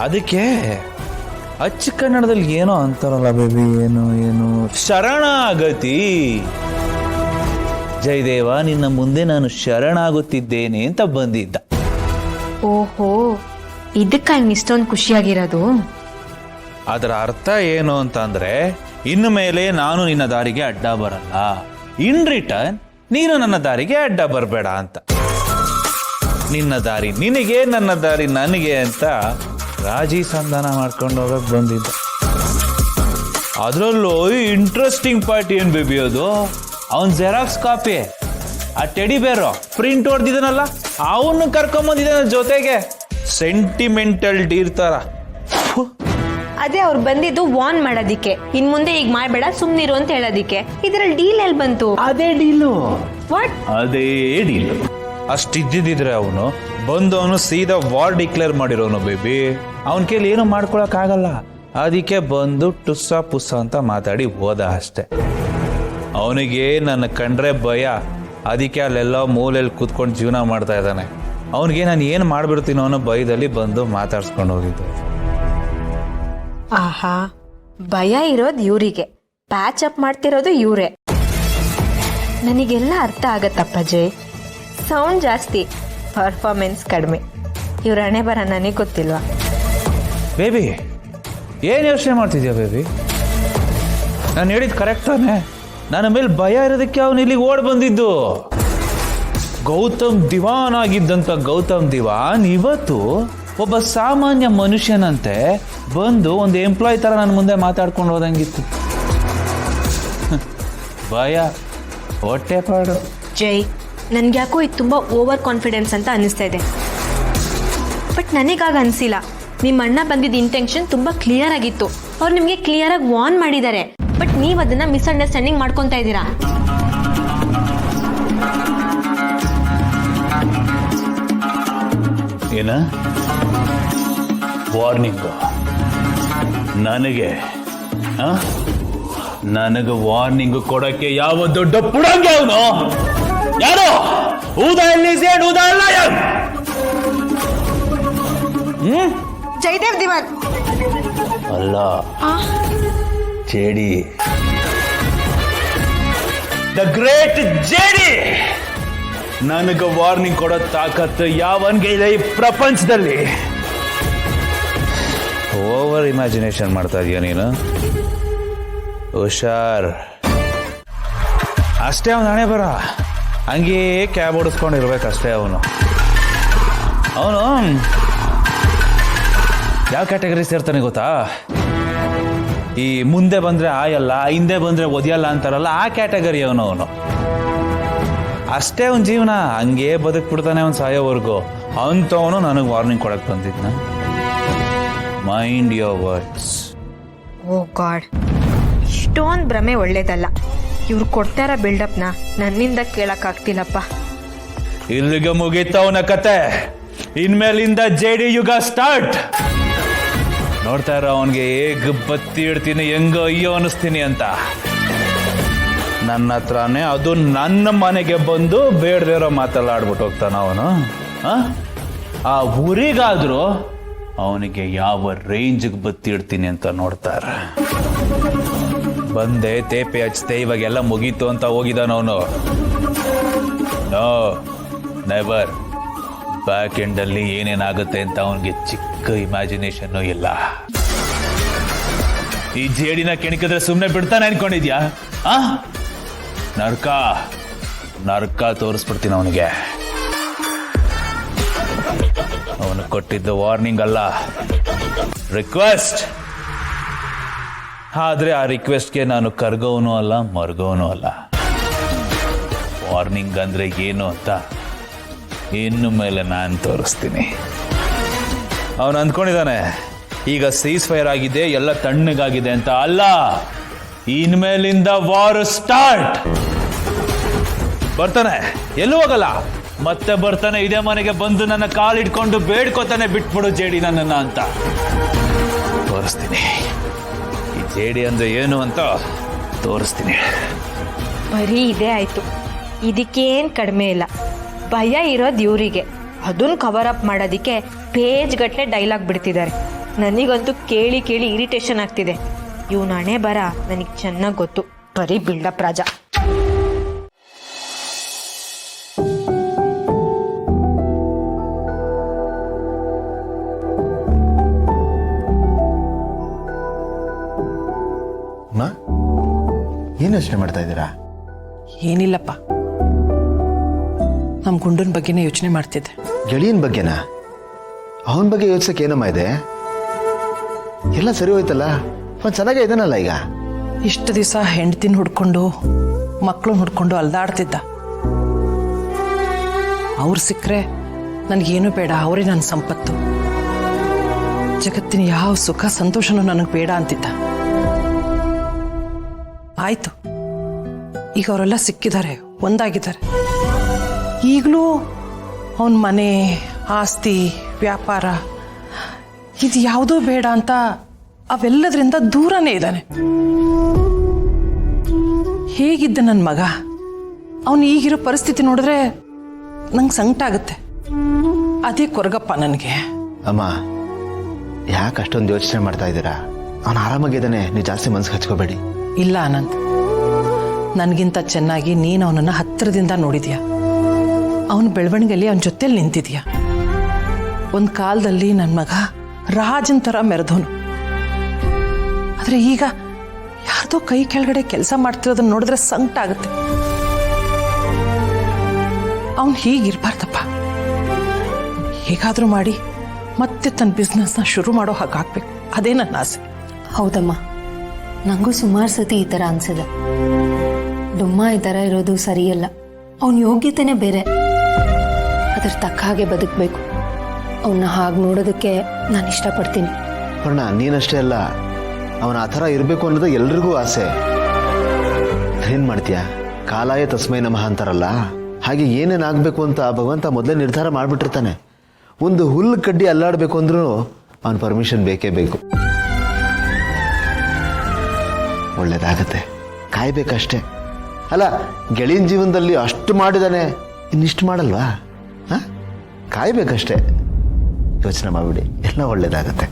ಅದಕ್ಕೆ ಅಚ್ಚ ಕನ್ನಡದಲ್ಲಿ ಏನೋ ಅಂತಾರಲ್ಲ ಬೇಬಿ, ಏನು ಶರಣಾಗತಿ. ಜಯದೇವ, ನಿನ್ನ ಮುಂದೆ ನಾನು ಶರಣಾಗುತ್ತಿದ್ದೇನೆ ಅಂತ ಬಂದಿದ್ದ. ಓಹೋ, ಇದಕ್ಕ ಇಷ್ಟೊಂದು ಖುಷಿಯಾಗಿರೋದು? ಅದರ ಅರ್ಥ ಏನು ಅಂತ ಅಂದ್ರೆ, ಇನ್ನು ಮೇಲೆ ನಾನು ನಿನ್ನ ದಾರಿಗೆ ಅಡ್ಡ ಬರಲ್ಲ, ಇನ್ ರಿಟರ್ನ್ ನೀನು ನನ್ನ ದಾರಿಗೆ ಅಡ್ಡ ಬರಬೇಡ ಅಂತ. ನಿನ್ನ ದಾರಿ ನಿನಗೆ, ನನ್ನ ದಾರಿ ನನಗೆ ಅಂತ ರಾಜಿ ಸಂಧಾನ ಮಾಡ್ಕೊಂಡು ಹೋಗಕ್ ಬಂದಿದ್ದ. ಅದರಲ್ಲೂ ಇಂಟ್ರೆಸ್ಟಿಂಗ್ ಪಾರ್ಟ್ ಏನ್ ಬೇಬಿ, ಅದು ಅವನ್ ಜೆರಾಕ್ಸ್ ಕಾಪಿ, ಆ ಟೆಡಿ ಬೇರೋ ಪ್ರಿಂಟ್ ಹೊಡೆದಿದ್ದಾನಲ್ಲ, ಅವನು ಕರ್ಕೊಂಬಂದಿದ್ದಾನ ಜೊತೆಗೆ. ಸೆಂಟಿಮೆಂಟಲ್ ಡೀರ್ ತರ. ಅದೇ ಅವ್ರು ಬಂದಿದ್ದು ವಾರ್ನ್ ಮಾಡೋದಿಕ್ಕೆ, ಇನ್ ಮುಂದೆ ಈಗ ಮಾಡಬೇಡ ಸುಮ್ನಿರು ಅಂತ ಹೇಳೋದಿಕ್ಕೆ. ಇದ್ರಲ್ಲಿ ಡೀಲ್ ಎಲ್ಲಿ ಬಂತು? ಅದೇ ಡೀಲು. ವಾಟ್? ಅದೇ ಡೀಲು. ಅಷ್ಟಿದ್ದಿದ್ರೆ ಅವನು ಬಂದವನು ಸೀದಾ ವಾರ್ ಡಿಕ್ಲೇರ್ ಮಾಡಿರೋನು ಬೇಬಿ. ಅವನ ಕೈಲಿ ಏನು ಮಾಡ್ಕೊಳಕ್ ಆಗಲ್ಲ. ಅದಕ್ಕೆ ಬಂದು ಟುಸ್ಸ ಪುಸ್ಸ ಅಂತ ಮಾತಾಡಿ ಹೋದ ಅಷ್ಟೆ. ಅವನಿಗೆ ನನ್ನ ಕಂಡ್ರೆ ಭಯ, ಅದಕ್ಕೆ ಅಲ್ಲೆಲ್ಲ ಮೂಲೆಯಲ್ಲಿ ಕೂತ್ಕೊಂಡು ಜೀವನ ಮಾಡ್ತಾ ಇದ್ದಾನೆ. ಅವನಿಗೆ ನಾನು ಏನು ಮಾಡ್ಬಿಡ್ತೀನೋ ಅನ್ನೋ ಭಯದಲ್ಲಿ ಬಂದು ಮಾತಾಡ್ಸ್ಕೊಂಡು ಹೋಗಿದ್ದು. ಆಹಾ, ಭಯ ಇರೋದು ಇವರಿಗೆ, ಪ್ಯಾಚ್ ಅಪ್ ಮಾಡ್ತಿರೋದು ಇವರೇ. ನನಗೆಲ್ಲ ಅರ್ಥ ಆಗತ್ತಪ್ಪ ಜೈ. ಸೌಂಡ್ ಜಾಸ್ತಿ, ಪರ್ಫಾರ್ಮೆನ್ಸ್ ಕಡಿಮೆ. ಇವ್ರ ಹಣೆ ಬರ ನನಗೆ ಗೊತ್ತಿಲ್ವಾ? ಬೇಬಿ, ಏನು ಯೋಚನೆ ಮಾಡ್ತಿದ್ಯಾ ಬೇಬಿ? ನಾನು ಹೇಳಿದ್ ಕರೆಕ್ಟ್ ತಾನೆ? ನನ್ನ ಮೇಲೆ ಭಯ ಇರೋದಕ್ಕೆ ಅವನು ಇಲ್ಲಿಗೆ ಓಡ್ ಬಂದಿದ್ದು. ಗೌತಮ್ ದಿವಾನ್ ಆಗಿದ್ದಂತ ಗೌತಮ್ ದಿವಾನ್ ಇವತ್ತು ಒಬ್ಬ ಸಾಮಾನ್ಯ ಮನುಷ್ಯನಂತೆ ಬಂದು ಒಂದು ಎಂಪ್ಲಾಯ್ ತರ ನನ್ನ ಮುಂದೆ ಮಾತಾಡ್ಕೊಂಡು ಹೋದಂಗಿತ್ತು. ಭಯ, ಹೊಟ್ಟೆ ಪಾಡು. ಜೈ, ನನ್ಗ್ಯಾಕೋ ಇದು ತುಂಬಾ ಓವರ್ ಕಾನ್ಫಿಡೆನ್ಸ್ ಅಂತ ಅನಿಸ್ತಾ ಇದೆ. ಬಟ್ ನನಗಾಗ ಅನಿಸಿಲ್ಲ. ನಿಮ್ಮ ಅಣ್ಣ ಬಂದಿದ್ದ ಇಂಟೆನ್ಷನ್ ತುಂಬಾ ಕ್ಲಿಯರ್ ಆಗಿತ್ತು. ಅವ್ರು ನಿಮಗೆ ಕ್ಲಿಯರ್ ಆಗಿ ವಾರ್ನ್ ಮಾಡಿದ್ದಾರೆ. ಬಟ್ ನೀವು ಅದನ್ನ ಮಿಸ್ಅಂಡರ್ಸ್ಟ್ಯಾಂಡಿಂಗ್ ಮಾಡ್ಕೊತಾ ಇದ್ದೀರಾ. ಏನ ವಾರ್ನಿಂಗ್? ನನಗೆ ವಾರ್ನಿಂಗ್ ಕೊಡಕ್ಕೆ ಯಾವ ದೊಡ್ಡ ಪುಡಂಗೆ ಅವನು? ಯಾರು? ಜಯದೇವ್ ದಿವಾನ್ ಅಲ್ಲ, ಜೇಡಿ, ದ ಗ್ರೇಟ್ ಜೇಡಿ. ನನಗೆ ವಾರ್ನಿಂಗ್ ಕೊಡೋ ತಾಕತ್ತು ಯಾವನ್ಗೆ ಇದೆ ಈ ಪ್ರಪಂಚದಲ್ಲಿ? ಓವರ್ ಇಮ್ಯಾಜಿನೇಷನ್ ಮಾಡ್ತಾ ಇದೀಯ ನೀನು. ಹುಷಾರ್. ಅಷ್ಟೇ ಅವನ ಹಣೆ ಬರ. ಹಂಗೇ ಕ್ಯಾಬ್ ಓಡಿಸ್ಕೊಂಡಿರ್ಬೇಕಷ್ಟೇ ಅವನು. ಯಾವ ಕ್ಯಾಟಗರಿ ಸೇರ್ತಾನೆ ಗೊತ್ತಾ? ಈ ಮುಂದೆ ಬಂದ್ರೆ ಆಯಲ್ಲ, ಹಿಂದೆ ಬಂದ್ರೆ ಒದಿಯಲ್ಲ ಅಂತಾರಲ್ಲ, ಆ ಕ್ಯಾಟಗರಿ ಅವನು. ಅಷ್ಟೇ ಅವನ ಜೀವನ, ಹಂಗೇ ಬದುಕ್ಬಿಡ್ತಾನೆ ಅವನು ಸಾಯೋವರೆಗೂ. ಅಂತವನು ನನಗೆ ವಾರ್ನಿಂಗ್ ಕೊಡಕ್ ಬಂದಿದ್ನ. Mind your words. Oh God, ಇಷ್ಟೊಂದು ಭ್ರಮೆ ಒಳ್ಳೇದಲ್ಲ. ಇವ್ರು ಕೊಡ್ತಾರ ಬಿಲ್ಡಪ್ನ ನನ್ನಿಂದ ಕೇಳಕ್ ಆಗ್ತಿಲ್ಲಪ್ಪ. ಇಲ್ಲಿಗೆ ಮುಗೀತವನ ಕತೆ. ಇನ್ಮೇಲಿಂದ ಜೆಡಿ ಯುಗ ಸ್ಟಾರ್ಟ್. ನೋಡ್ತಾ ಇರೋ ಅವನ್ಗೆ ಹೇಗ್ ಬತ್ತಿ ಇಡ್ತೀನಿ, ಹೆಂಗ ಅಯ್ಯೋ ಅನಿಸ್ತೀನಿ ಅಂತ. ನನ್ನ ಹತ್ರನೇ, ಅದು ನನ್ನ ಮನೆಗೆ ಬಂದು ಬೇಡದಿರೋ ಮಾತಲ್ಲಾಡ್ಬಿಟ್ಟು ಹೋಗ್ತಾನ ಅವನು. ಆ ಊರಿಗಾದ್ರೂ ಅವನಿಗೆ ಯಾವ ರೇಂಜ್ಗೆ ಬತ್ತಿ ಇಡ್ತೀನಿ ಅಂತ ನೋಡ್ತಾರ. ಬಂದೆ ತೇಪೆ ಹಚ್ತೆ, ಇವಾಗೆಲ್ಲ ಮುಗೀತು ಅಂತ ಹೋಗಿದಾನವನು. No, never. ಬ್ಯಾಕ್ ಎಂಡ್ ಅಲ್ಲಿ ಏನೇನಾಗುತ್ತೆ ಅಂತ ಅವನಿಗೆ ಚಿಕ್ಕ ಇಮ್ಯಾಜಿನೇಷನ್ ಇಲ್ಲ. ಈ ಜೇಡಿನ ಕೆಣಕಿದ್ರೆ ಸುಮ್ಮನೆ ಬಿಡ್ತಾನೆ ಅನ್ಕೊಂಡಿದ್ಯಾ? ನರ್ಕ ತೋರಿಸ್ಬಿಡ್ತೀನಿ ಅವನಿಗೆ. ಅವನು ಕೊಟ್ಟಿದ್ದ ವಾರ್ನಿಂಗ್ ಅಲ್ಲ, ರಿಕ್ವೆಸ್ಟ್. ಆದ್ರೆ ಆ ರಿಕ್ವೆಸ್ಟ್ಗೆ ನಾನು ಕರ್ಗೋನು ಅಲ್ಲ, ಮರ್ಗೋನು ಅಲ್ಲ. ವಾರ್ನಿಂಗ್ ಅಂದ್ರೆ ಏನು ಅಂತ ಇನ್ನು ಮೇಲೆ ನಾನು ತೋರಿಸ್ತೀನಿ. ಅವನು ಅಂದ್ಕೊಂಡಿದ್ದಾನೆ ಈಗ ಸೀಸ್ ಫೈರ್ ಆಗಿದೆ, ಎಲ್ಲ ತಣ್ಣಗಾಗಿದೆ ಅಂತ. ಅಲ್ಲ, ಇನ್ಮೇಲಿಂದ ವಾರ್ ಸ್ಟಾರ್ಟ್. ಬರ್ತಾನೆ, ಎಲ್ಲೂ ಹೋಗಲ್ಲ, ಮತ್ತೆ ಬರ್ತಾನೆ. ಇದೇ ಮನೆಗೆ ಬಂದು ನನ್ನ ಕಾಲಿಡ್ಕೊಂಡು ಬೇಡ್ಕೋತಾನೆ, ಬಿಟ್ಬಿಡು ಜೇಡಿ ನನ್ನನ್ನ ಅಂತ. ತೋರಿಸ್ತೀನಿ ಈ ಜೇಡಿ ಅಂದ್ರೆ ಏನು ಅಂತ ತೋರಿಸ್ತೀನಿ. ಬರೀ ಇದೇ ಆಯ್ತು, ಇದಕ್ಕೇನ್ ಕಡಿಮೆ ಇಲ್ಲ. ಭಯ ಇರೋದು ಇವರಿಗೆ, ಅದನ್ನ ಕವರ್ ಅಪ್ ಮಾಡೋದಿಕ್ಕೆ ಪೇಜ್ ಗಟ್ಟಲೆ ಡೈಲಾಗ್ ಬಿಡ್ತಿದ್ದಾರೆ. ನನಗಂತೂ ಕೇಳಿ ಕೇಳಿ ಇರಿಟೇಷನ್ ಆಗ್ತಿದೆ. ಇವ್ನ ಹಣೆ ಬರ ನನಗೆ ಚೆನ್ನಾಗಿ ಗೊತ್ತು. ಬರೀ ಬಿಲ್ಡಪ್ ರಾಜ. ಅಮ್ಮ, ಏನು ಯೋಚನೆ ಮಾಡ್ತಾ ಇದ್ದೀರಾ? ಏನಿಲ್ಲಪ್ಪ, ನಮ್ಮ ಗುಂಡನ ಬಗ್ಗೆನೇ ಯೋಚನೆ ಮಾಡ್ತಿದ್ದೆ. ಗೆಳೆಯನ ಬಗ್ಗೆನಾ? ಅವನ ಬಗ್ಗೆ ಯೋಚಿಸಕ್ಕೆ ಏನಮ್ಮ ಇದೆ? ಎಲ್ಲ ಸರಿ ಹೋಯ್ತಲ್ಲ, ಅವ್ನು ಚೆನ್ನಾಗೇ ಇದ್ದಾನಲ್ಲ ಈಗ. ಇಷ್ಟು ದಿವಸ ಹೆಂಡ್ತಿನ ಹುಡ್ಕೊಂಡು ಮಕ್ಕಳನ್ನ ಹುಡ್ಕೊಂಡು ಅಲ್ದಾಡ್ತಿದ್ದ. ಅವ್ರು ಸಿಕ್ಕರೆ ನನಗೇನು ಬೇಡ, ಅವರೇ ನನ್ನ ಸಂಪತ್ತು. ಜಗತ್ತಿನ ಯಾವ ಸುಖ ಸಂತೋಷನೂ ನನಗೆ ಬೇಡ ಅಂತಿದ್ದ. ಆಯ್ತು, ಈಗ ಅವರೆಲ್ಲ ಸಿಕ್ಕಿದ್ದಾರೆ, ಒಂದಾಗಿದ್ದಾರೆ. ಈಗಲೂ ಅವನ ಮನೆ, ಆಸ್ತಿ, ವ್ಯಾಪಾರ ಇದು ಯಾವುದೂ ಬೇಡ ಅಂತ ಅವೆಲ್ಲದರಿಂದ ದೂರನೇ ಇದ್ದಾನೆ. ಹೇಗಿದ್ದ ನನ್ನ ಮಗ, ಅವನು ಈಗಿರೋ ಪರಿಸ್ಥಿತಿ ನೋಡಿದ್ರೆ ನಂಗೆ ಸಂಕಟ ಆಗುತ್ತೆ. ಅದೇ ಕೊರಗಪ್ಪ ನನಗೆ. ಅಮ್ಮ, ಯಾಕೆ ಅಷ್ಟೊಂದು ಯೋಚನೆ ಮಾಡ್ತಾ ಇದ್ದೀರಾ? ಅವನು ಆರಾಮಾಗಿದ್ದಾನೆ, ನೀವು ಜಾಸ್ತಿ ಮನ್ಸಿಗೆ ಹಚ್ಕೋಬೇಡಿ. ಇಲ್ಲ ಅನಂತ್, ನನಗಿಂತ ಚೆನ್ನಾಗಿ ನೀನು ಅವನನ್ನು ಹತ್ತಿರದಿಂದ ನೋಡಿದ್ಯಾ. ಅವನ ಬೆಳವಣಿಗೆಯಲ್ಲಿ ಅವನ ಜೊತೆಲಿ ನಿಂತಿದ್ಯಾ. ಒಂದು ಕಾಲದಲ್ಲಿ ನನ್ನ ಮಗ ರಾಜನ್ ಥರ ಮೆರೆದವನು. ಆದರೆ ಈಗ ಯಾರ್ದೋ ಕೈ ಕೆಳಗಡೆ ಕೆಲಸ ಮಾಡ್ತಿರೋದನ್ನ ನೋಡಿದ್ರೆ ಸಂಕಟ ಆಗುತ್ತೆ. ಅವನು ಹೀಗಿರ್ಬಾರ್ದಪ್ಪ. ಹೇಗಾದರೂ ಮಾಡಿ ಮತ್ತೆ ತನ್ನ ಬಿಸ್ನೆಸ್ನ ಶುರು ಮಾಡೋ ಹಾಗಾಗಬೇಕು, ಅದೇ ನನ್ನ ಆಸೆ. ಹೌದಮ್ಮ, ನನಗೂ ಸುಮಾರು ಸತಿ ಈ ಥರ ಅನ್ಸಿದೆ. ಡುಮ್ಮ ಈ ಥರ ಇರೋದು ಸರಿಯಲ್ಲ. ಅವನ ಯೋಗ್ಯತೆನೇ ಬೇರೆ, ಅದ್ರ ತಕ್ಕ ಹಾಗೆ ಬದುಕಬೇಕು. ಅವನ್ನ ಹಾಗೆ ನೋಡೋದಕ್ಕೆ ನಾನು ಇಷ್ಟಪಡ್ತೀನಿ. ಅಣ್ಣ, ನೀನಷ್ಟೇ ಅಲ್ಲ, ಅವನ ಆ ಥರ ಇರಬೇಕು ಅನ್ನೋದು ಎಲ್ರಿಗೂ ಆಸೆ. ಏನು ಮಾಡ್ತೀಯ? ಕಾಲಾಯ ತಸ್ಮೈ ನಮಃ ಅಂತಾರಲ್ಲ, ಹಾಗೆ ಏನೇನಾಗಬೇಕು ಅಂತ ಭಗವಂತ ಮೊದಲೇ ನಿರ್ಧಾರ ಮಾಡಿಬಿಟ್ಟಿರ್ತಾನೆ. ಒಂದು ಹುಲ್ಲು ಕಡ್ಡಿ ಅಲ್ಲಾಡಬೇಕು ಅಂದ್ರೂ ಅವನ ಪರ್ಮಿಷನ್ ಬೇಕೇ ಬೇಕು. ಒಳ್ಳೇದಾಗತ್ತೆ, ಕಾಯ್ಬೇಕಷ್ಟೇ. ಅಲ್ಲ, ಗೆಳೆಯನ ಜೀವನದಲ್ಲಿ ಅಷ್ಟು ಮಾಡಿದಾನೆ, ಇನ್ನಿಷ್ಟು ಮಾಡಲ್ವಾ? ಕಾಯ್ಬೇಕಷ್ಟೇ. ಯೋಚನೆ ಮಾಡಿಬಿಡಿ, ಎಲ್ಲ ಒಳ್ಳೇದಾಗತ್ತೆ.